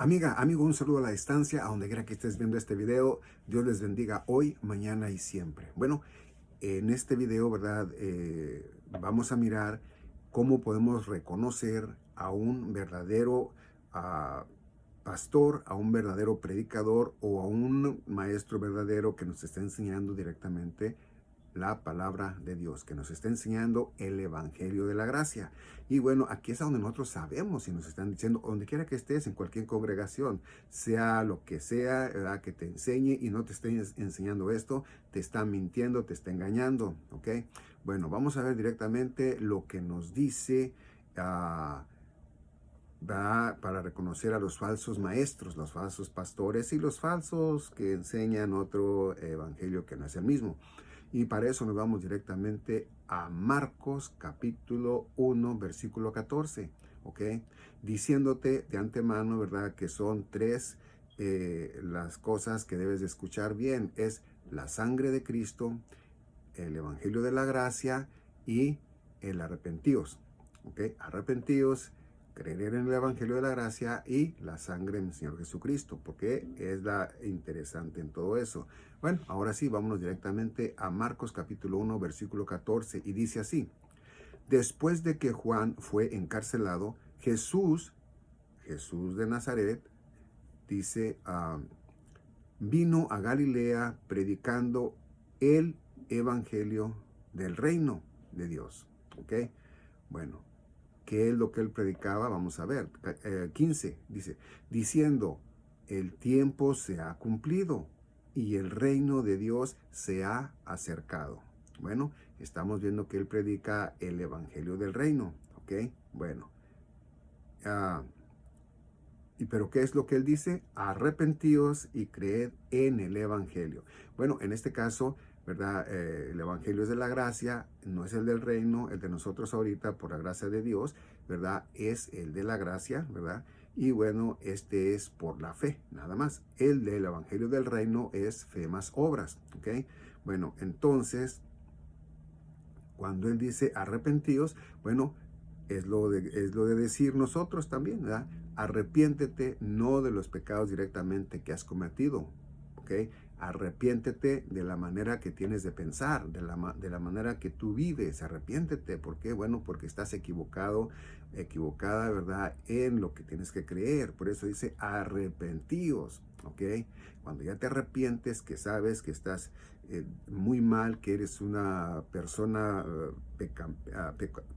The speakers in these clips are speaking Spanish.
Amiga, amigo, un saludo a la distancia, a donde quiera que estés viendo este video. Dios les bendiga hoy, mañana y siempre. Bueno, en este video, ¿verdad? Vamos a mirar cómo podemos reconocer a un verdadero ah, pastor, a un verdadero predicador o a un maestro verdadero que nos está enseñando directamente la palabra de Dios, que nos está enseñando el Evangelio de la Gracia. Y bueno, aquí es donde nosotros sabemos si nos están diciendo, donde quiera que estés, en cualquier congregación, sea lo que sea, ¿verdad? Que te enseñe y no te esté enseñando esto, te está mintiendo, te está engañando, ¿ok? Bueno, vamos a ver directamente lo que nos dice para reconocer a los falsos maestros, los falsos pastores y los falsos que enseñan otro evangelio que no es el mismo. Y para eso nos vamos directamente a Marcos capítulo 1, versículo 14, ¿ok? Diciéndote de antemano, ¿verdad? Que son tres las cosas que debes de escuchar bien. Es la sangre de Cristo, el evangelio de la gracia y el arrepentíos, ¿ok? Arrepentíos, creer en el evangelio de la gracia y la sangre del Señor Jesucristo, porque es la interesante en todo eso. Bueno, ahora sí, vámonos directamente a Marcos capítulo 1, versículo 14, y dice así: después de que Juan fue encarcelado, Jesús de Nazaret, dice, vino a Galilea predicando el evangelio del reino de Dios. ¿Ok? Bueno, ¿qué es lo que él predicaba? Vamos a ver. 15 dice, diciendo, el tiempo se ha cumplido y el reino de Dios se ha acercado. Bueno, estamos viendo que él predica el evangelio del reino. ¿Ok? Bueno. ¿Pero qué es lo que él dice? Arrepentíos y creed en el evangelio. Bueno, en este caso, ¿verdad? El evangelio es de la gracia, no es el del reino, el de nosotros ahorita por la gracia de Dios, ¿verdad? Es el de la gracia, ¿verdad? Y bueno, este es por la fe, nada más. El del evangelio del reino es fe más obras, ¿ok? Bueno, entonces, cuando él dice arrepentíos, bueno, es lo de decir nosotros también, ¿verdad? Arrepiéntete no de los pecados directamente que has cometido, ¿ok? Arrepiéntete de la manera que tienes de pensar, de la manera que tú vives. Arrepiéntete. ¿Por qué? Bueno, porque estás equivocado, equivocada, ¿verdad? En lo que tienes que creer. Por eso dice arrepentíos, ¿ok? Cuando ya te arrepientes, que sabes que estás muy mal, que eres una persona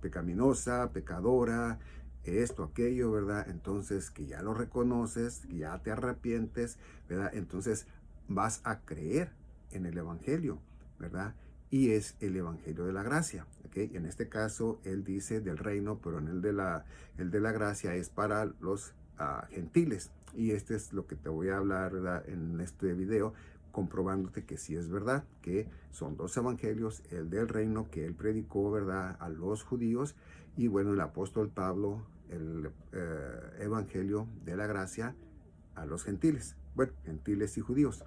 pecaminosa, pecadora, esto, aquello, ¿verdad? Entonces, que ya lo reconoces, que ya te arrepientes, ¿verdad? Entonces vas a creer en el Evangelio, ¿verdad? Y es el Evangelio de la gracia, ¿ok? En este caso, él dice del reino, pero en el de la gracia es para los gentiles. Y este es lo que te voy a hablar, ¿verdad? En este video, comprobándote que sí es verdad, que son dos evangelios, el del reino que él predicó, ¿verdad?, a los judíos, y bueno, el apóstol Pablo, el evangelio de la gracia a los gentiles. Bueno, gentiles y judíos.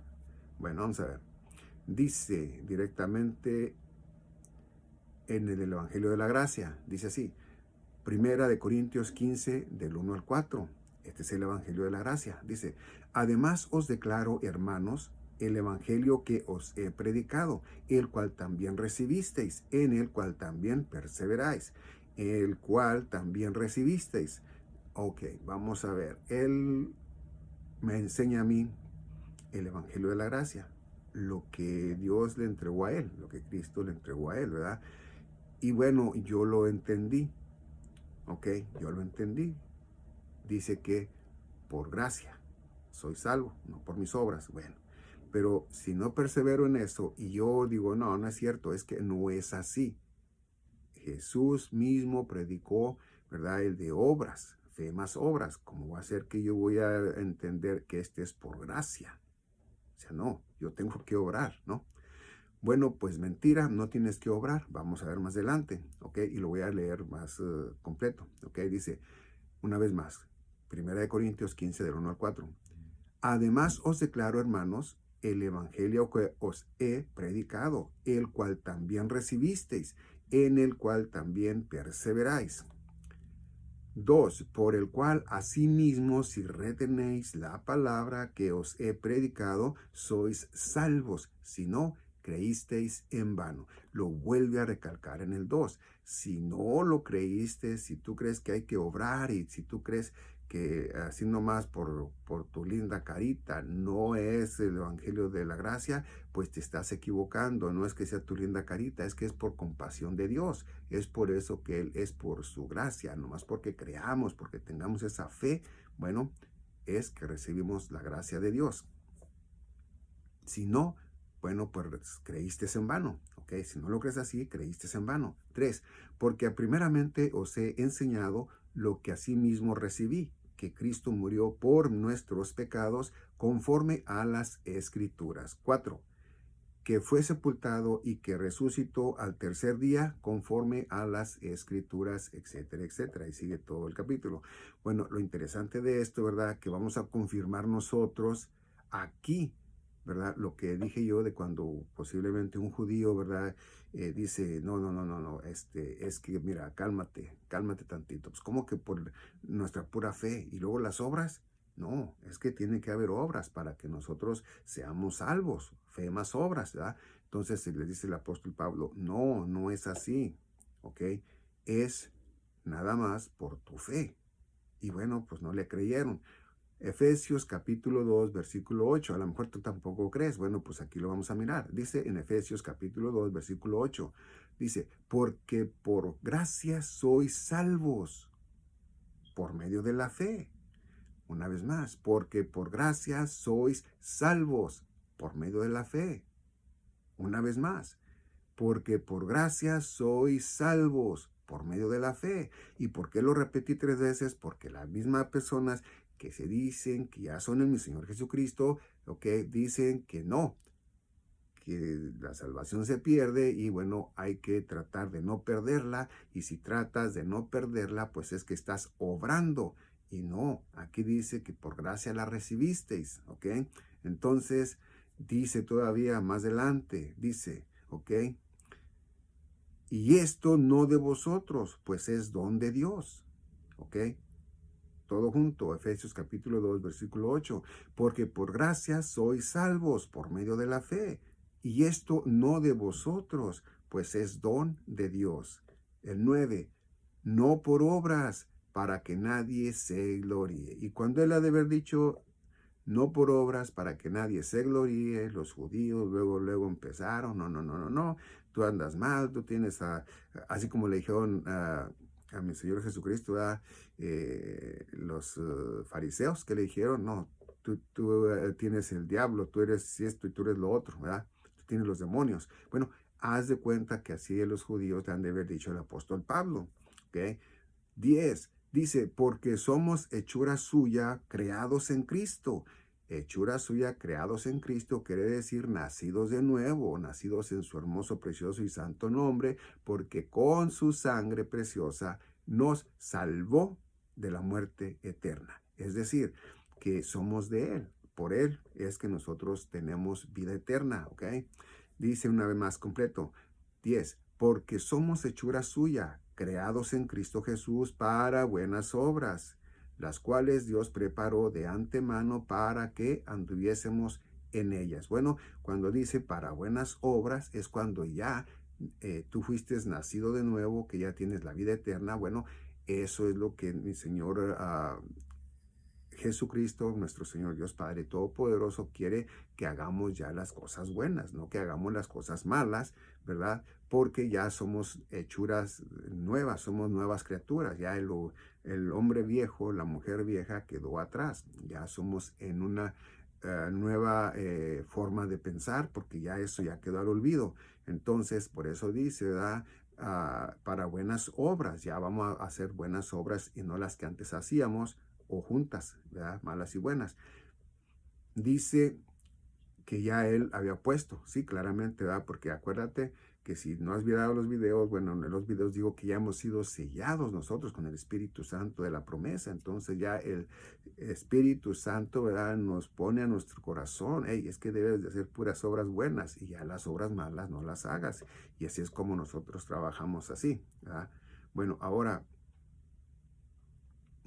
Bueno, vamos a ver. Dice directamente en el evangelio de la gracia, dice así, Primera de Corintios 15, del 1 al 4. Este es el Evangelio de la Gracia. Dice, además os declaro, hermanos, el Evangelio que os he predicado, el cual también recibisteis, en el cual también perseveráis, el cual también recibisteis. Ok, vamos a ver. Él me enseña a mí el Evangelio de la Gracia, lo que Dios le entregó a él, lo que Cristo le entregó a él, ¿verdad? Y bueno, yo lo entendí. Ok, yo lo entendí. Dice que por gracia soy salvo, no por mis obras. Bueno, pero si no persevero en eso y yo digo, no, no es cierto, es que no es así. Jesús mismo predicó, ¿verdad? El de obras, fe más obras. ¿Cómo va a ser que yo voy a entender que este es por gracia? O sea, no, yo tengo que obrar, ¿no? Bueno, pues mentira, no tienes que obrar. Vamos a ver más adelante, ¿ok? Y lo voy a leer más completo, ¿ok? Dice, una vez más, Primera de Corintios 15, del 1 al 4. Además os declaro, hermanos, el evangelio que os he predicado, el cual también recibisteis, en el cual también perseveráis. 2. Por el cual asimismo, si retenéis la palabra que os he predicado, sois salvos. Si no, creísteis en vano. Lo vuelve a recalcar en el 2. Si no lo creíste, si tú crees que hay que obrar y si tú crees que así nomás por tu linda carita no es el evangelio de la gracia, pues te estás equivocando. No es que sea tu linda carita, es que es por compasión de Dios. Es por eso que Él es por su gracia, nomás porque creamos, porque tengamos esa fe, bueno, es que recibimos la gracia de Dios. Si no, bueno, pues creíste en vano, ¿ok? Si no lo crees así, creíste en vano. 3. Porque primeramente os he enseñado lo que asimismo recibí, que Cristo murió por nuestros pecados conforme a las Escrituras. 4. Que fue sepultado y que resucitó al tercer día conforme a las Escrituras, etcétera, etcétera. Y sigue todo el capítulo. Bueno, lo interesante de esto, ¿verdad? Que vamos a confirmar nosotros aquí, ¿verdad? Lo que dije yo de cuando posiblemente un judío, ¿verdad? Dice, no, es que, mira, cálmate tantito. Pues, ¿cómo que por nuestra pura fe? Y luego las obras. No, es que tiene que haber obras para que nosotros seamos salvos, fe más obras, ¿verdad? Entonces le dice el apóstol Pablo, no es así, ¿ok? Es nada más por tu fe. Y bueno, pues no le creyeron. Efesios capítulo 2, versículo 8. A lo mejor tú tampoco crees. Bueno, pues aquí lo vamos a mirar. Dice en Efesios capítulo 2, versículo 8. Dice, porque por gracia sois salvos por medio de la fe. Una vez más, porque por gracia sois salvos por medio de la fe. Una vez más, porque por gracia sois salvos por medio de la fe. ¿Y por qué lo repetí 3 veces? Porque las mismas personas que se dicen que ya son en mi Señor Jesucristo, dicen que no, que la salvación se pierde y bueno, hay que tratar de no perderla, y si tratas de no perderla, pues es que estás obrando, y no, aquí dice que por gracia la recibisteis, ¿ok? Entonces, dice todavía más adelante, dice, ¿ok? Y esto no de vosotros, pues es don de Dios, ¿ok? Todo junto, Efesios capítulo 2, versículo 8, porque por gracia sois salvos por medio de la fe, y esto no de vosotros, pues es don de Dios. El 9, no por obras, para que nadie se gloríe. Y cuando él ha de haber dicho, no por obras, para que nadie se gloríe, los judíos luego empezaron, no, tú andas mal, tú tienes, así como le dijeron a mi Señor Jesucristo, los fariseos que le dijeron, no, tú tienes el diablo, tú eres esto y tú eres lo otro, ¿verdad? Tú tienes los demonios. Bueno, haz de cuenta que así los judíos te han de haber dicho el apóstol Pablo, ¿ok? 10. Dice, porque somos hechura suya, creados en Cristo. Hechura suya, creados en Cristo, quiere decir nacidos de nuevo, nacidos en su hermoso, precioso y santo nombre, porque con su sangre preciosa nos salvó de la muerte eterna. Es decir, que somos de Él. Por Él es que nosotros tenemos vida eterna, ¿ok? Dice una vez más completo, 10. Porque somos hechura suya, creados en Cristo Jesús para buenas obras, las cuales Dios preparó de antemano para que anduviésemos en ellas. Bueno, cuando dice para buenas obras es cuando ya tú fuiste nacido de nuevo, que ya tienes la vida eterna. Bueno, eso es lo que mi Señor Jesucristo, nuestro Señor Dios Padre Todopoderoso, quiere que hagamos ya las cosas buenas, no que hagamos las cosas malas, ¿verdad? Porque ya somos hechuras nuevas, somos nuevas criaturas, ya el hombre viejo, la mujer vieja quedó atrás, ya somos en una nueva forma de pensar, porque ya eso ya quedó al olvido. Entonces, por eso dice, ¿verdad? Para buenas obras, ya vamos a hacer buenas obras y no las que antes hacíamos, o juntas, ¿verdad? Malas y buenas. Dice que ya él había puesto, sí, claramente, ¿verdad? Porque acuérdate que si no has mirado los videos, bueno, en los videos digo que ya hemos sido sellados nosotros con el Espíritu Santo de la promesa. Entonces ya el Espíritu Santo, ¿verdad? Nos pone a nuestro corazón, hey, es que debes de hacer puras obras buenas y ya las obras malas no las hagas. Y así es como nosotros trabajamos así, ¿verdad? Bueno, ahora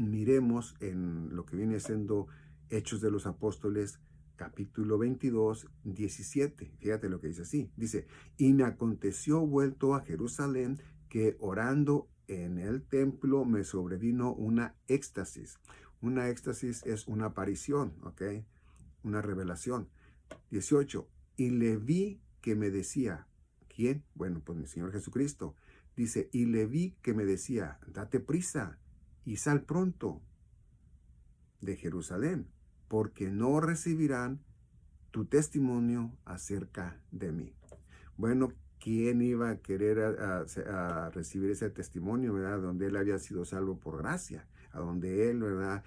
miremos en lo que viene siendo Hechos de los Apóstoles, capítulo 22, 17. Fíjate lo que dice así. Dice, y me aconteció vuelto a Jerusalén que orando en el templo me sobrevino una éxtasis. Una éxtasis es una aparición, ¿ok? Una revelación. 18. Y le vi que me decía, ¿quién? Bueno, pues mi Señor Jesucristo. Dice, y le vi que me decía, date prisa y sal pronto de Jerusalén, porque no recibirán tu testimonio acerca de mí. Bueno, ¿quién iba a querer a recibir ese testimonio, verdad? Donde él había sido salvo por gracia, a donde él, verdad,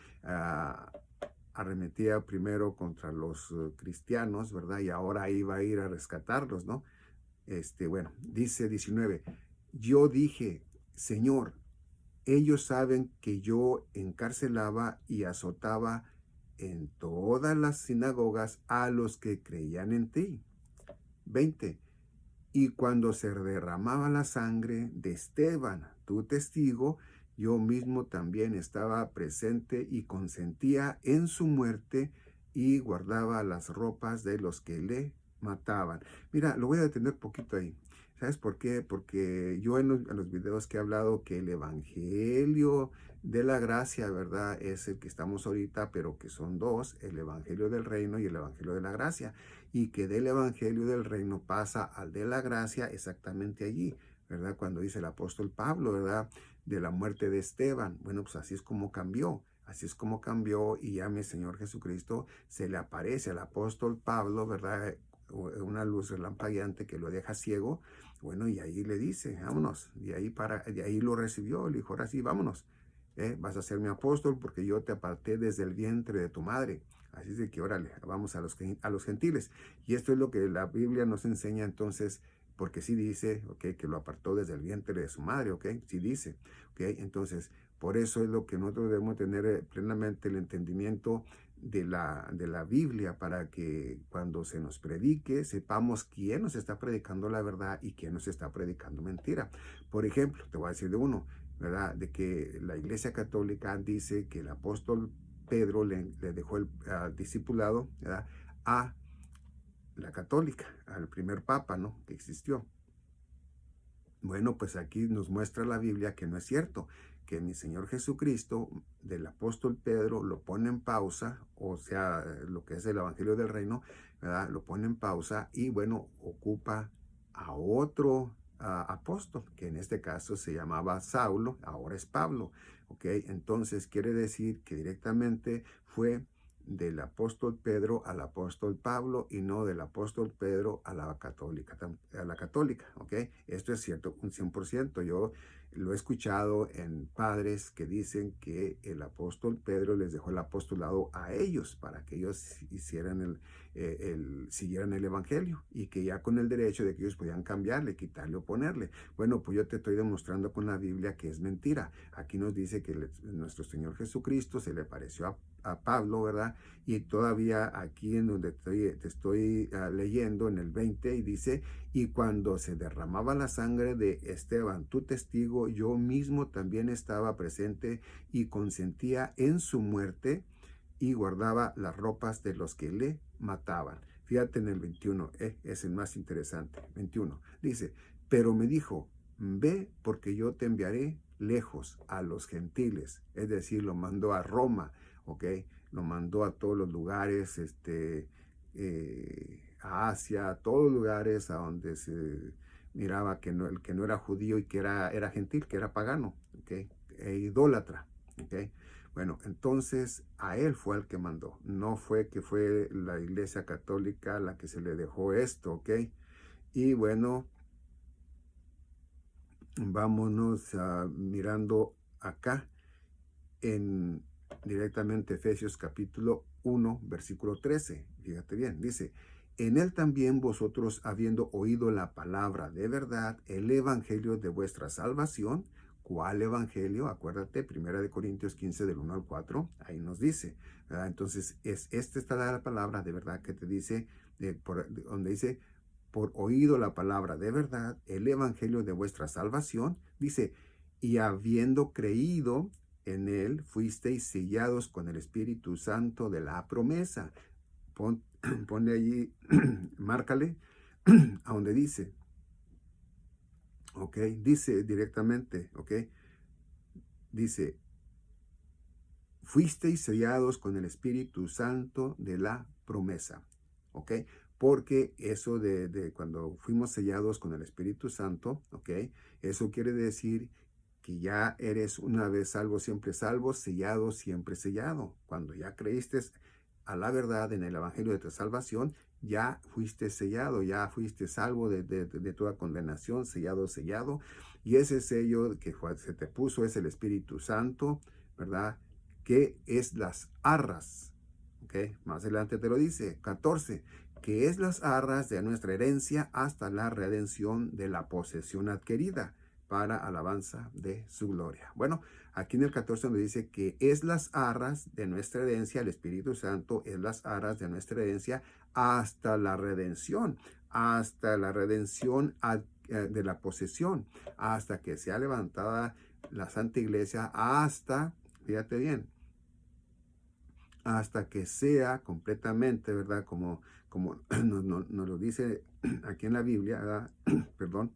arremetía primero contra los cristianos, ¿verdad? Y ahora iba a ir a rescatarlos, ¿no? Bueno, dice 19, yo dije, Señor, ellos saben que yo encarcelaba y azotaba en todas las sinagogas a los que creían en ti. 20. Y cuando se derramaba la sangre de Esteban, tu testigo, yo mismo también estaba presente y consentía en su muerte y guardaba las ropas de los que le mataban. Mira, lo voy a detener poquito ahí. ¿Sabes por qué? Porque yo en los videos que he hablado que el evangelio de la gracia, ¿verdad? Es el que estamos ahorita, pero que son dos, el evangelio del reino y el evangelio de la gracia. Y que del evangelio del reino pasa al de la gracia exactamente allí, ¿verdad? Cuando dice el apóstol Pablo, ¿verdad? De la muerte de Esteban. Bueno, pues así es como cambió. Así es como cambió y ya mi Señor Jesucristo se le aparece al apóstol Pablo, ¿verdad? Una luz relampagueante que lo deja ciego. Bueno, y ahí le dice, vámonos. De ahí lo recibió. Le dijo, ahora sí, vámonos. Vas a ser mi apóstol porque yo te aparté desde el vientre de tu madre. Así es de que, órale, vamos a los gentiles. Y esto es lo que la Biblia nos enseña entonces, porque sí dice, ok, que lo apartó desde el vientre de su madre, ok, sí dice, ok, entonces, por eso es lo que nosotros debemos tener plenamente el entendimiento de la Biblia para que cuando se nos predique sepamos quién nos está predicando la verdad y quién nos está predicando mentira. Por ejemplo, te voy a decir de uno, ¿verdad? De que la Iglesia Católica dice que el apóstol Pedro le dejó el discipulado, ¿verdad? A la católica, al primer papa, ¿no? Que existió. Bueno, pues aquí nos muestra la Biblia que no es cierto, que mi Señor Jesucristo, del apóstol Pedro, lo pone en pausa, o sea, lo que es el Evangelio del Reino, ¿verdad? Lo pone en pausa y bueno, ocupa a otro apóstol, que en este caso se llamaba Saulo, ahora es Pablo, ¿ok? Entonces quiere decir que directamente fue del apóstol Pedro al apóstol Pablo y no del apóstol Pedro a la católica, ¿ok? Esto es cierto, un 100%. Yo lo he escuchado en padres que dicen que el apóstol Pedro les dejó el apostolado a ellos para que ellos hicieran siguieran el evangelio y que ya con el derecho de que ellos podían cambiarle, quitarle o ponerle. Bueno, pues yo te estoy demostrando con la Biblia que es mentira. Aquí nos dice que nuestro Señor Jesucristo se le pareció a Pablo, ¿verdad? Y todavía aquí en donde te estoy leyendo en el 20 y dice, y cuando se derramaba la sangre de Esteban, tu testigo, yo mismo también estaba presente y consentía en su muerte y guardaba las ropas de los que le mataban. Fíjate en el 21, es el más interesante. 21, dice, pero me dijo, ve porque yo te enviaré lejos a los gentiles, es decir, lo mandó a Roma, ¿ok? Lo mandó a todos los lugares, a Asia, a todos los lugares a donde se miraba que no, el que no era judío y que era gentil, que era pagano, ¿ok? E idólatra, ¿ok? Bueno, entonces a él fue el que mandó, no fue que fue la Iglesia Católica la que se le dejó esto, ¿ok? Y bueno, vámonos mirando acá en directamente Efesios capítulo 1, versículo 13. Fíjate bien, dice, en él también vosotros, habiendo oído la palabra de verdad, el evangelio de vuestra salvación. ¿Cuál evangelio? Acuérdate, 1 Corintios 15 del 1 al 4, ahí nos dice, ¿verdad? Entonces, esta está la palabra de verdad que te dice, donde dice, por oído la palabra de verdad, el evangelio de vuestra salvación, dice, y habiendo creído, en él fuisteis sellados con el Espíritu Santo de la promesa. Ponle allí, márcale, a donde dice, ok, dice directamente, ok, dice, fuisteis sellados con el Espíritu Santo de la promesa, ok, porque eso de cuando fuimos sellados con el Espíritu Santo, ok, eso quiere decir que ya eres una vez salvo, siempre salvo, sellado, siempre sellado. Cuando ya creíste a la verdad en el Evangelio de tu salvación, ya fuiste sellado, ya fuiste salvo de toda condenación, sellado, sellado. Y ese sello que se te puso es el Espíritu Santo, ¿verdad? Que es las arras, ¿ok? Más adelante te lo dice, 14, que es las arras de nuestra herencia hasta la redención de la posesión adquirida para alabanza de su gloria. Bueno, aquí en el 14 nos dice que es las arras de nuestra herencia, el Espíritu Santo es las arras de nuestra herencia hasta la redención de la posesión, hasta que sea levantada la Santa Iglesia, hasta, fíjate bien, hasta que sea completamente, ¿verdad? Como nos lo dice aquí en la Biblia, ¿verdad? Perdón,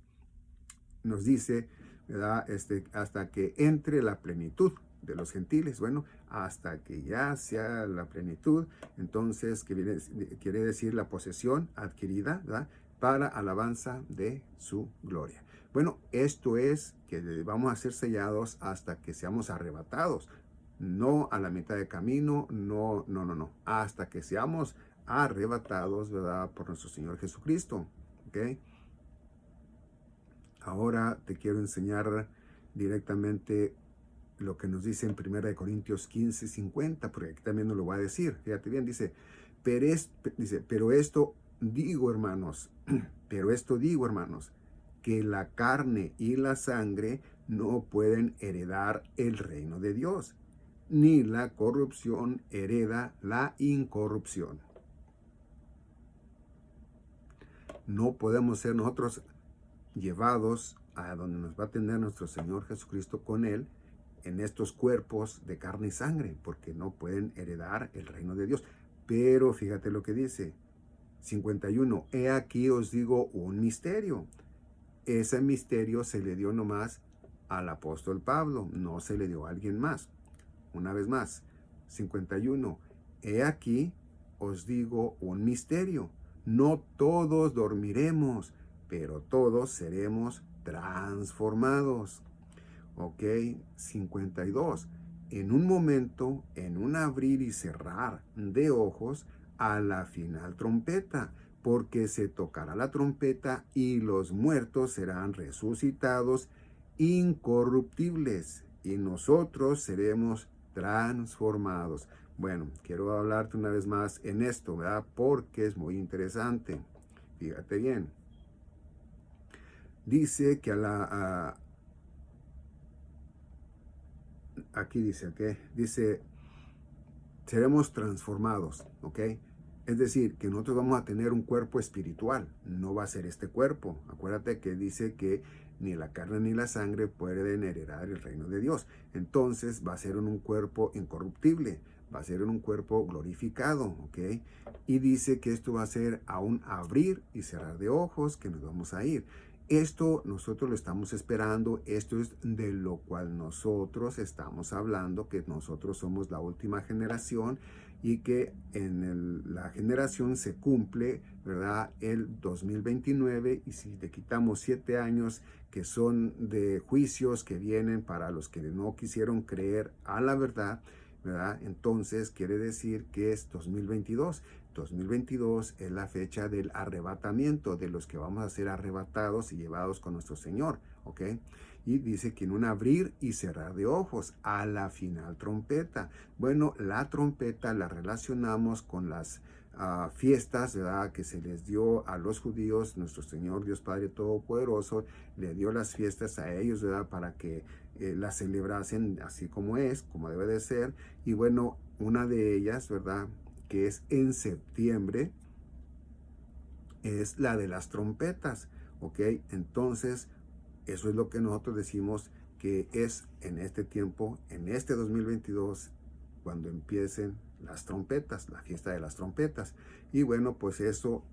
nos dice, ¿verdad? Hasta que entre la plenitud de los gentiles. Bueno, hasta que ya sea la plenitud, entonces quiere decir la posesión adquirida, ¿verdad? Para alabanza de su gloria. Bueno, esto es que vamos a ser sellados hasta que seamos arrebatados. No a la mitad de camino, no, no, no, no. Hasta que seamos arrebatados, ¿verdad? Por nuestro Señor Jesucristo. ¿Ok? Ahora te quiero enseñar directamente lo que nos dice en 1 Corintios 15, 50, porque aquí también nos lo va a decir. Fíjate bien, pero esto digo, hermanos, pero esto digo, hermanos, que la carne y la sangre no pueden heredar el reino de Dios, ni la corrupción hereda la incorrupción. No podemos ser nosotros llevados a donde nos va a tener nuestro Señor Jesucristo con Él en estos cuerpos de carne y sangre, porque no pueden heredar el reino de Dios. Pero fíjate lo que dice, 51, he aquí os digo un misterio. Ese misterio se le dio nomás al apóstol Pablo, no se le dio a alguien más. Una vez más, 51, he aquí os digo un misterio. No todos dormiremos, pero todos seremos transformados. Ok, 52. En un momento, en un abrir y cerrar de ojos, a la final trompeta, porque se tocará la trompeta y los muertos serán resucitados incorruptibles y nosotros seremos transformados. Bueno, quiero hablarte una vez más en esto, ¿verdad? Porque es muy interesante. Fíjate bien. Dice que aquí dice, ¿ok? Dice, seremos transformados, ¿ok? Es decir, que nosotros vamos a tener un cuerpo espiritual, no va a ser este cuerpo. Acuérdate que dice que ni la carne ni la sangre pueden heredar el reino de Dios. Entonces va a ser en un cuerpo incorruptible, va a ser en un cuerpo glorificado, ¿ok? Y dice que esto va a ser a un abrir y cerrar de ojos que nos vamos a ir. Esto nosotros lo estamos esperando, esto es de lo cual nosotros estamos hablando, que nosotros somos la última generación y que en la generación se cumple, ¿verdad? El 2029 y si le quitamos 7 años que son de juicios que vienen para los que no quisieron creer a la verdad, ¿verdad? Entonces quiere decir que es 2022. 2022 es la fecha del arrebatamiento, de los que vamos a ser arrebatados y llevados con nuestro Señor, ¿ok? Y dice que en un abrir y cerrar de ojos, a la final trompeta. Bueno, la trompeta la relacionamos con las fiestas, ¿verdad? Que se les dio a los judíos, nuestro Señor Dios Padre Todopoderoso, le dio las fiestas a ellos, ¿verdad? Para que las celebrasen así como es, como debe de ser. Y bueno, una de ellas, ¿verdad? Que es en septiembre, es la de las trompetas, ¿ok? Entonces, eso es lo que nosotros decimos que es en este tiempo, en este 2022, cuando empiecen las trompetas, la fiesta de las trompetas. Y bueno, pues eso,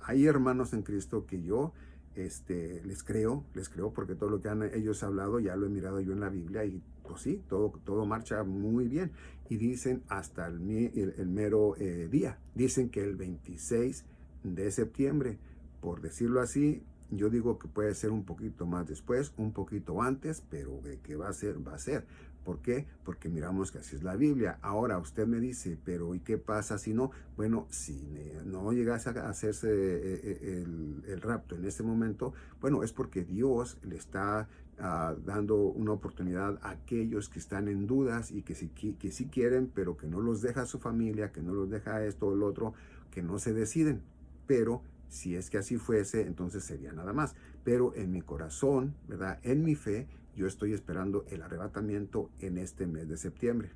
hay hermanos en Cristo que yo les creo porque todo lo que han ellos hablado ya lo he mirado yo en la Biblia y pues sí, todo marcha muy bien. Y dicen hasta el mero día, dicen que el 26 de septiembre, por decirlo así, yo digo que puede ser un poquito más después, un poquito antes, pero que va a ser, va a ser. ¿Por qué? Porque miramos que así es la Biblia. Ahora usted me dice, pero ¿y qué pasa si no? Bueno, si no llegase a hacerse el rapto en este momento, bueno, es porque Dios le está dando una oportunidad a aquellos que están en dudas y que sí quieren, pero que no los deja su familia, que no los deja esto o lo otro, que no se deciden. Pero si es que así fuese, entonces sería nada más. Pero en mi corazón, ¿verdad? En mi fe, yo estoy esperando el arrebatamiento en este mes de septiembre.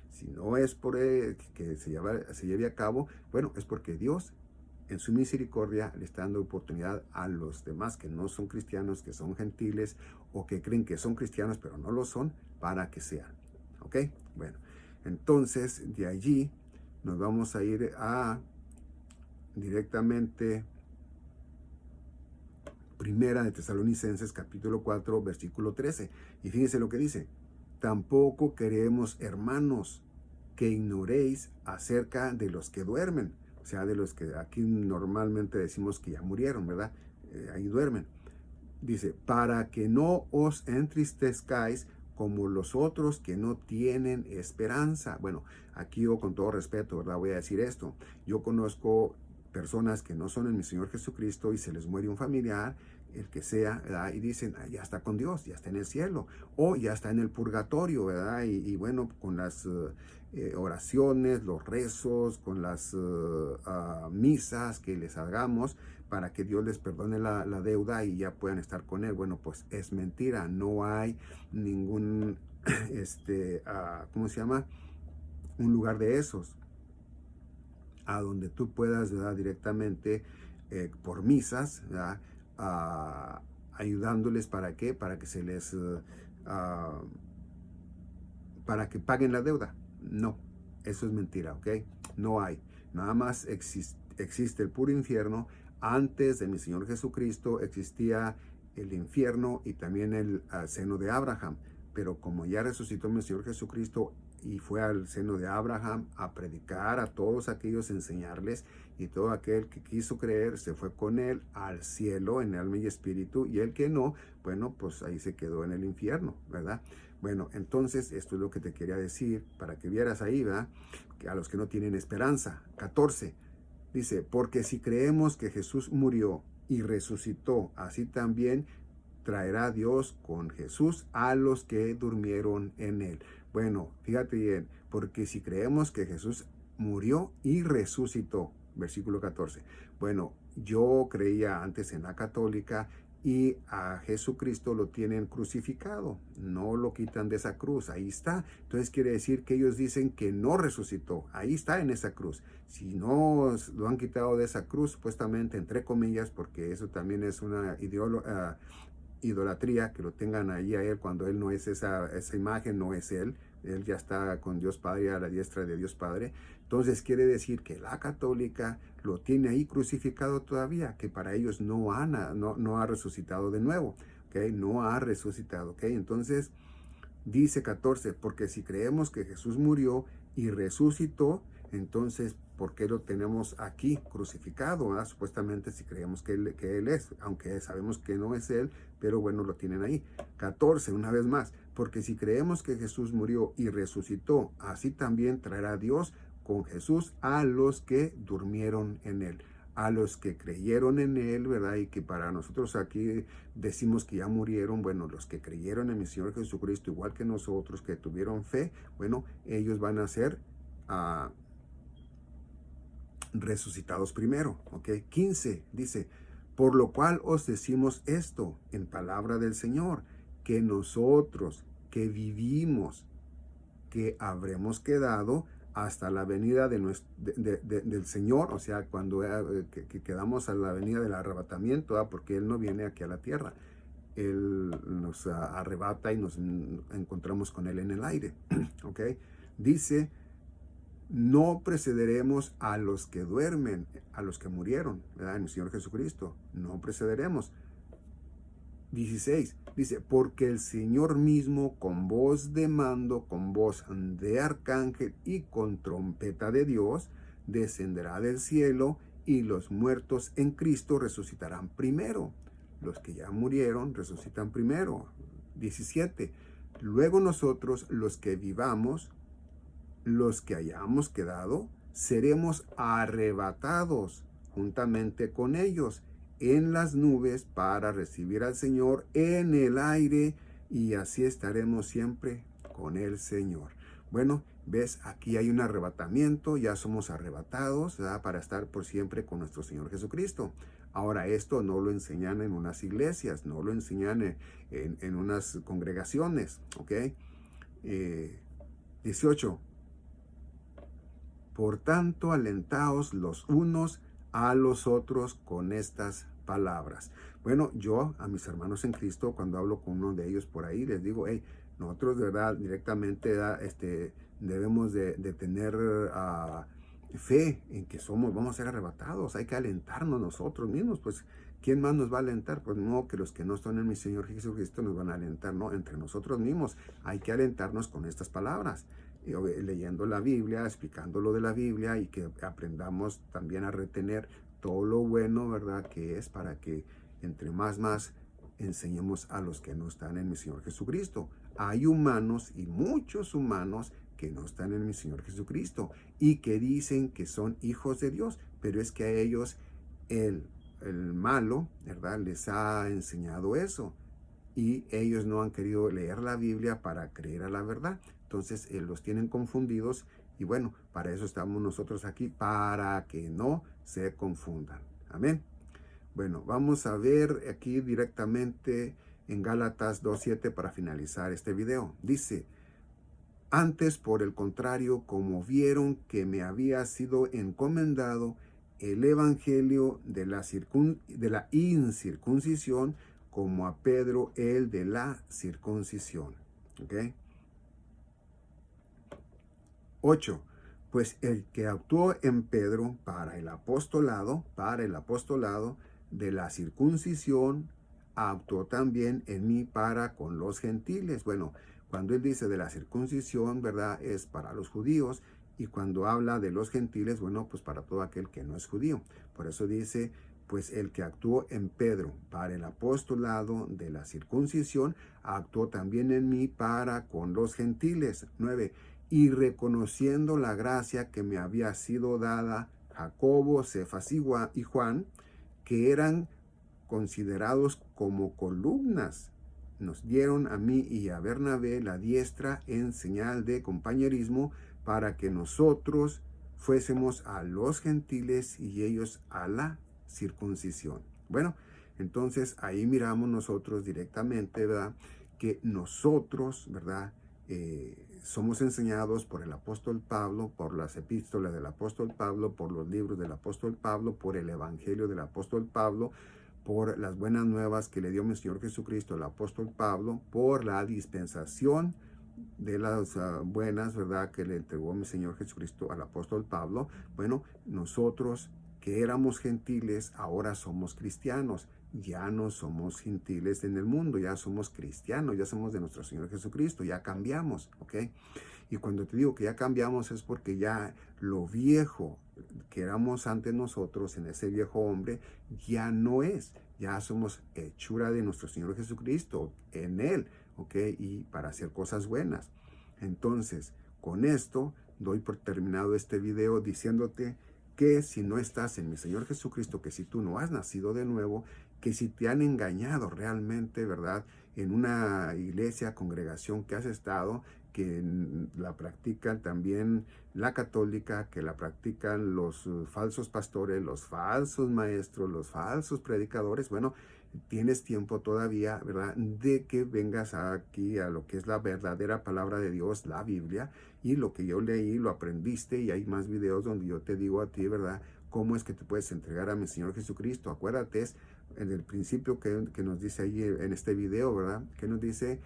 Si no es por que se lleve a cabo, bueno, es porque Dios en su misericordia le está dando oportunidad a los demás que no son cristianos, que son gentiles o que creen que son cristianos pero no lo son, para que sean. ¿Ok? Bueno, entonces de allí nos vamos a ir directamente Primera de Tesalonicenses capítulo 4 versículo 13. Y fíjense lo que dice: tampoco queremos, hermanos, que ignoréis acerca de los que duermen. O sea, de los que aquí normalmente decimos que ya murieron, ¿verdad? Ahí duermen. Dice, para que no os entristezcáis como los otros que no tienen esperanza. Bueno, aquí yo con todo respeto, ¿verdad? Voy a decir esto. Yo conozco personas que no son en mi Señor Jesucristo y se les muere un familiar, el que sea, ¿verdad? Y dicen, ya está con Dios, ya está en el cielo, o ya está en el purgatorio, ¿verdad? Y bueno, con las oraciones, los rezos, con las misas que les hagamos para que Dios les perdone la deuda y ya puedan estar con Él. Bueno, pues es mentira, no hay ningún, ¿cómo se llama? Un lugar de esos a donde tú puedas, ¿verdad? Directamente por misas, ¿verdad? Ayudándoles para qué, para que se les para que paguen la deuda. No, eso es mentira, ¿ok? No hay, nada más existe el puro infierno. Antes de mi Señor Jesucristo existía el infierno y también el seno de Abraham, pero como ya resucitó mi Señor Jesucristo y fue al seno de Abraham a predicar a todos aquellos, enseñarles, y todo aquel que quiso creer se fue con él al cielo en alma y espíritu, y el que no, bueno, pues ahí se quedó en el infierno, ¿verdad? Bueno, entonces esto es lo que te quería decir para que vieras ahí, ¿verdad? Que a los que no tienen esperanza. 14, dice, porque si creemos que Jesús murió y resucitó, así también traerá Dios con Jesús a los que durmieron en él. Bueno, fíjate bien, porque si creemos que Jesús murió y resucitó, versículo 14. Bueno, yo creía antes en la católica y a Jesucristo lo tienen crucificado, no lo quitan de esa cruz, ahí está. Entonces quiere decir que ellos dicen que no resucitó, ahí está en esa cruz. Si no lo han quitado de esa cruz, supuestamente, entre comillas, porque eso también es una idolatría, que lo tengan ahí a él cuando él no es esa imagen, no es él ya está con Dios Padre, a la diestra de Dios Padre. Entonces quiere decir que la católica lo tiene ahí crucificado todavía, que para ellos no ha resucitado de nuevo, ¿okay? No ha resucitado, ¿okay? Entonces dice 14, porque si creemos que Jesús murió y resucitó, entonces, ¿por qué lo tenemos aquí crucificado? ¿Verdad? Supuestamente si creemos que él es, aunque sabemos que no es Él, pero bueno, lo tienen ahí. 14, una vez más, porque si creemos que Jesús murió y resucitó, así también traerá Dios con Jesús a los que durmieron en Él, a los que creyeron en Él, ¿verdad? Y que para nosotros aquí decimos que ya murieron, bueno, los que creyeron en mi Señor Jesucristo, igual que nosotros, que tuvieron fe, bueno, ellos van a ser resucitados primero, ¿ok? 15 dice, por lo cual os decimos esto en palabra del Señor, que nosotros que vivimos, que habremos quedado hasta la venida del Señor, o sea, cuando que quedamos a la venida del arrebatamiento, porque Él no viene aquí a la tierra. Él nos arrebata y nos encontramos con Él en el aire. ¿Ok? Dice, no precederemos a los que duermen, a los que murieron, ¿verdad? En el Señor Jesucristo. No precederemos. 16. Dice, porque el Señor mismo con voz de mando, con voz de arcángel y con trompeta de Dios, descenderá del cielo y los muertos en Cristo resucitarán primero. Los que ya murieron resucitan primero. 17. Luego nosotros, los que vivamos, los que hayamos quedado, seremos arrebatados juntamente con ellos en las nubes para recibir al Señor en el aire, y así estaremos siempre con el Señor. Bueno, ves, aquí hay un arrebatamiento, ya somos arrebatados, ¿verdad? Para estar por siempre con nuestro Señor Jesucristo. Ahora, esto no lo enseñan en unas iglesias, no lo enseñan en unas congregaciones, ¿ok? 18. Por tanto, alentaos los unos a los otros con estas palabras. Bueno, yo a mis hermanos en Cristo, cuando hablo con uno de ellos por ahí, les digo, hey, nosotros, de verdad, directamente debemos de tener fe en que vamos a ser arrebatados. Hay que alentarnos nosotros mismos. Pues, ¿quién más nos va a alentar? Pues no, que los que no están en mi Señor Jesucristo nos van a alentar, no, entre nosotros mismos. Hay que alentarnos con estas palabras, leyendo la Biblia, explicando lo de la Biblia, y que aprendamos también a retener todo lo bueno, ¿verdad? Que es para que entre más enseñemos a los que no están en mi Señor Jesucristo. Hay humanos, y muchos humanos, que no están en mi Señor Jesucristo y que dicen que son hijos de Dios, pero es que a ellos el malo, ¿verdad?, les ha enseñado eso, y ellos no han querido leer la Biblia para creer a la verdad. Entonces los tienen confundidos, y bueno, para eso estamos nosotros aquí, para que no se confundan. Amén. Bueno, vamos a ver aquí directamente en Gálatas 2:7 para finalizar este video. Dice, antes, por el contrario, como vieron que me había sido encomendado el evangelio de la incircuncisión, como a Pedro el de la circuncisión. ¿Ok? 8. Pues el que actuó en Pedro para el apostolado de la circuncisión, actuó también en mí para con los gentiles. Bueno, cuando él dice de la circuncisión, ¿verdad?, es para los judíos, y cuando habla de los gentiles, bueno, pues para todo aquel que no es judío. Por eso dice, pues el que actuó en Pedro para el apostolado de la circuncisión, actuó también en mí para con los gentiles. 9. Y reconociendo la gracia que me había sido dada, Jacobo, Cefas y Juan, que eran considerados como columnas, nos dieron a mí y a Bernabé la diestra en señal de compañerismo, para que nosotros fuésemos a los gentiles y ellos a la circuncisión. Bueno, entonces ahí miramos nosotros directamente, ¿verdad?, que nosotros, ¿verdad?, somos enseñados por el apóstol Pablo, por las epístolas del apóstol Pablo, por los libros del apóstol Pablo, por el evangelio del apóstol Pablo, por las buenas nuevas que le dio mi Señor Jesucristo al apóstol Pablo, por la dispensación de las buenas, ¿verdad?, que le entregó mi Señor Jesucristo al apóstol Pablo. Bueno, nosotros que éramos gentiles, ahora somos cristianos. Ya no somos gentiles en el mundo, ya somos cristianos, ya somos de nuestro Señor Jesucristo, ya cambiamos, ¿ok? Y cuando te digo que ya cambiamos, es porque ya lo viejo que éramos antes nosotros, en ese viejo hombre, ya no es. Ya somos hechura de nuestro Señor Jesucristo en Él, ¿ok? Y para hacer cosas buenas. Entonces, con esto doy por terminado este video diciéndote que si no estás en mi Señor Jesucristo, que si tú no has nacido de nuevo, que si te han engañado realmente, ¿verdad?, en una iglesia, congregación que has estado, que la practican también la católica, que la practican los falsos pastores, los falsos maestros, los falsos predicadores, bueno, tienes tiempo todavía, ¿verdad?, de que vengas aquí a lo que es la verdadera palabra de Dios, la Biblia, y lo que yo leí, lo aprendiste, y hay más videos donde yo te digo a ti, ¿verdad?, cómo es que te puedes entregar a mi Señor Jesucristo. Acuérdate, es en el principio que nos dice ahí en este video, ¿verdad? Que nos dice,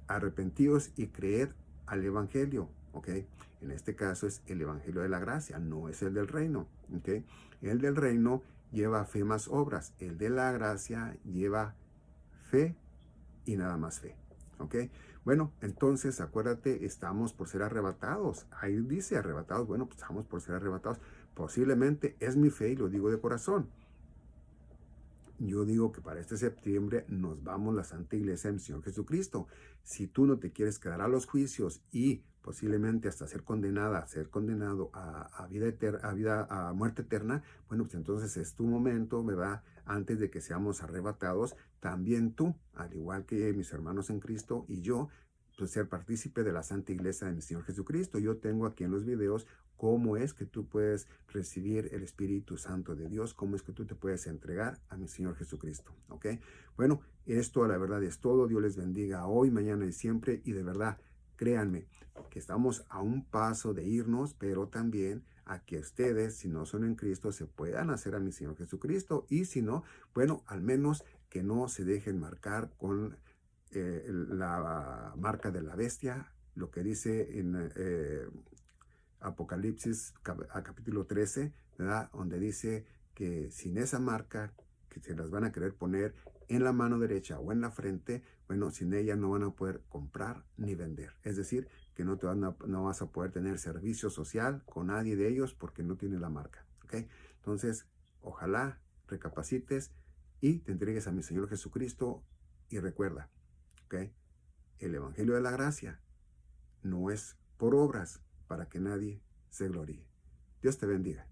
arrepentíos y creed al Evangelio, ¿ok? En este caso es el Evangelio de la gracia, no es el del reino, ¿ok? El del reino lleva fe más obras, el de la gracia lleva fe y nada más fe, ¿ok? Bueno, entonces acuérdate, estamos por ser arrebatados. Ahí dice arrebatados, bueno, pues estamos por ser arrebatados. Posiblemente es mi fe y lo digo de corazón. Yo digo que para este septiembre nos vamos la Santa Iglesia del Señor Jesucristo. Si tú no te quieres quedar a los juicios y posiblemente hasta ser condenada, ser condenado a vida eterna, a muerte eterna, bueno, pues entonces es tu momento, ¿verdad? Antes de que seamos arrebatados, también tú, al igual que mis hermanos en Cristo y yo, pues ser partícipe de la Santa Iglesia de mi Señor Jesucristo. Yo tengo aquí en los videos cómo es que tú puedes recibir el Espíritu Santo de Dios, cómo es que tú te puedes entregar a mi Señor Jesucristo, ¿ok? Bueno, esto a la verdad es todo. Dios les bendiga hoy, mañana y siempre. Y de verdad, créanme que estamos a un paso de irnos, pero también a que ustedes, si no son en Cristo, se puedan hacer a mi Señor Jesucristo. Y si no, bueno, al menos que no se dejen marcar con la marca de la bestia, lo que dice en Apocalipsis capítulo 13, ¿verdad? Donde dice que sin esa marca que se las van a querer poner en la mano derecha o en la frente, bueno, sin ella no van a poder comprar ni vender. Es decir, que no vas a poder tener servicio social con nadie de ellos porque no tiene la marca, ¿ok? Entonces, ojalá recapacites y te entregues a mi Señor Jesucristo y recuerda, ¿ok? El Evangelio de la Gracia no es por obras para que nadie se gloríe. Dios te bendiga.